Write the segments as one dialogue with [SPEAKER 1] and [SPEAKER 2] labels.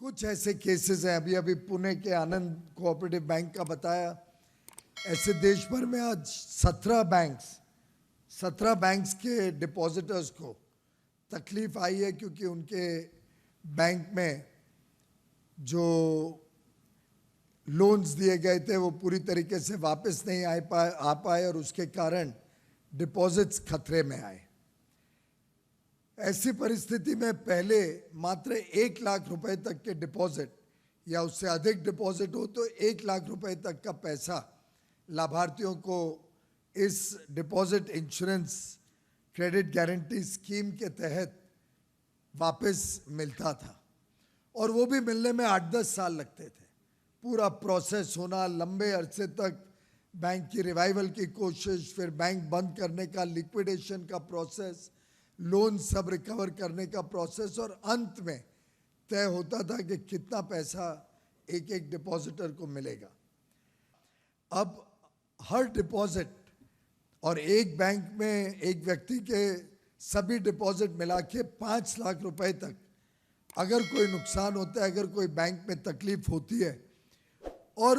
[SPEAKER 1] कुछ ऐसे केसेस हैं, अभी अभी पुणे के आनंद कोऑपरेटिव बैंक का बताया। ऐसे देश भर में आज 17 बैंक्स के डिपॉजिटर्स को तकलीफ आई है, क्योंकि उनके बैंक में जो लोन्स दिए गए थे वो पूरी तरीके से वापस नहीं आ पाए और उसके कारण डिपॉजिट्स खतरे में आए। ऐसी परिस्थिति में पहले मात्र 1 लाख रुपए तक के डिपॉजिट या उससे अधिक डिपॉजिट हो तो 1 लाख रुपए तक का पैसा लाभार्थियों को इस deposit insurance credit guarantee scheme के तहत वापस मिलता था, और वो भी मिलने में 8-10 साल लगते थे। पूरा प्रोसेस होना, लंबे अरसे तक बैंक की रिवाइवल की कोशिश, फिर बैंक बंद करने का, लिक्विडेशन का प्रोसेस, लोन सब रिकवर करने का प्रोसेस, और अंत में तय होता था कि कितना पैसा एक एक डिपॉजिटर को मिलेगा। अब हर डिपॉजिट और एक बैंक में एक व्यक्ति के सभी डिपॉजिट मिला के 5 लाख रुपए तक अगर कोई नुकसान होता है, अगर कोई बैंक में तकलीफ होती है और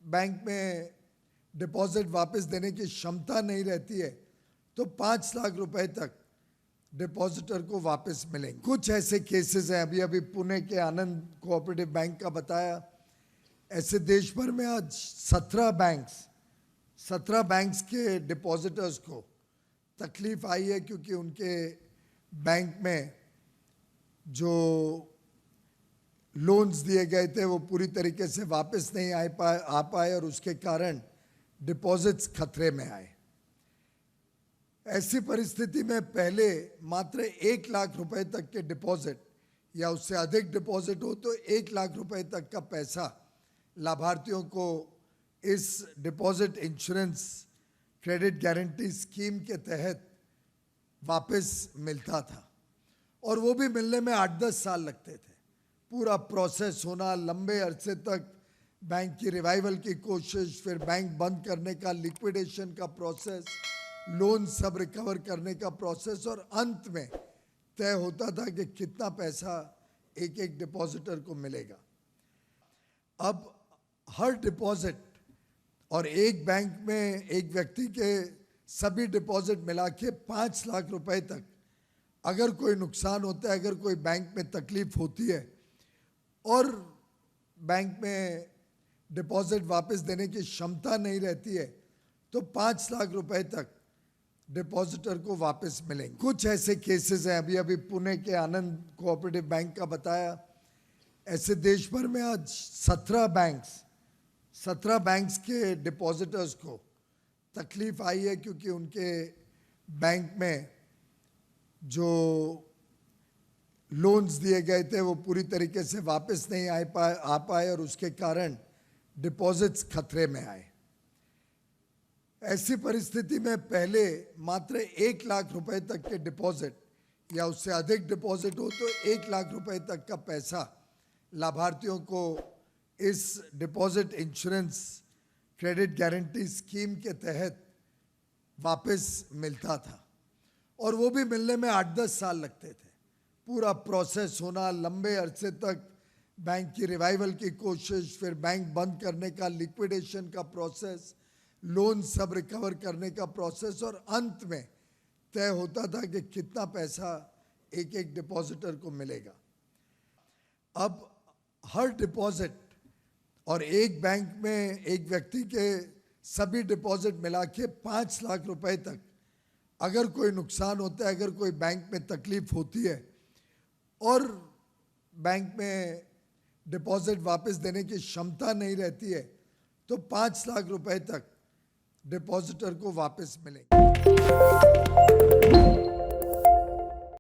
[SPEAKER 1] बैंक में डिपॉजिट वापस देने की क्षमता नहीं रहती है, तो 5 लाख रुपए तक डिपॉजिटर को वापस मिलेंगे। कुछ ऐसे केसेस हैं, अभी अभी पुणे के आनंद कोऑपरेटिव बैंक का बताया। ऐसे देश भर में आज 17 बैंक्स के डिपॉजिटर्स को तकलीफ आई है, क्योंकि उनके बैंक में जो लोन्स दिए गए थे वो पूरी तरीके से वापस नहीं आ पाए और उसके कारण डिपॉजिट्स खतरे में आए। ऐसी परिस्थिति में पहले मात्र 1 लाख रुपए तक के डिपॉजिट या उससे अधिक डिपॉजिट हो तो 1 लाख रुपए तक का पैसा लाभार्थियों को इस deposit insurance credit guarantee scheme के तहत वापस मिलता था, और वो भी मिलने में 8-10 साल लगते थे। पूरा प्रोसेस होना, लंबे अरसे तक बैंक की रिवाइवल की कोशिश, फिर बैंक बंद करने का, लिक्विडेशन का प्रोसेस, लोन सब रिकवर करने का प्रोसेस, और अंत में तय होता था कि कितना पैसा एक एक डिपॉजिटर को मिलेगा। अब हर डिपॉजिट और एक बैंक में एक व्यक्ति के सभी डिपॉजिट मिला के 5 लाख रुपए तक अगर कोई नुकसान होता है, अगर कोई बैंक में तकलीफ होती है और बैंक में डिपॉजिट वापस देने की क्षमता नहीं रहती है, तो 5 लाख रुपए तक डिपॉजिटर को वापस मिलेंगे। कुछ ऐसे केसेस हैं, अभी अभी पुणे के आनंद कोऑपरेटिव बैंक का बताया। ऐसे देश भर में आज 17 बैंक्स के डिपॉजिटर्स को तकलीफ आई है, क्योंकि उनके बैंक में जो लोन्स दिए गए थे वो पूरी तरीके से वापस नहीं आ पाए और उसके कारण डिपॉजिट्स खतरे में आए। ऐसी परिस्थिति में पहले मात्र 1 लाख रुपए तक के डिपॉजिट या उससे अधिक डिपॉजिट हो तो 1 लाख रुपए तक का पैसा लाभार्थियों को इस deposit insurance credit guarantee scheme के तहत वापस मिलता था, और वो भी मिलने में 8-10 साल लगते थे। पूरा प्रोसेस होना, लंबे अरसे तक बैंक की रिवाइवल की कोशिश, फिर बैंक बंद करने का, लिक्विडेशन का प्रोसेस, लोन सब रिकवर करने का प्रोसेस, और अंत में तय होता था कि कितना पैसा एक एक डिपॉजिटर को मिलेगा। अब हर डिपॉजिट और एक बैंक में एक व्यक्ति के सभी डिपॉजिट मिला के 5 लाख रुपए तक अगर कोई नुकसान होता है, अगर कोई बैंक में तकलीफ होती है और बैंक में डिपॉजिट वापस देने की क्षमता नहीं रहती है, तो 5 लाख रुपए तक डिपॉजिटर को वापस मिलेंगे।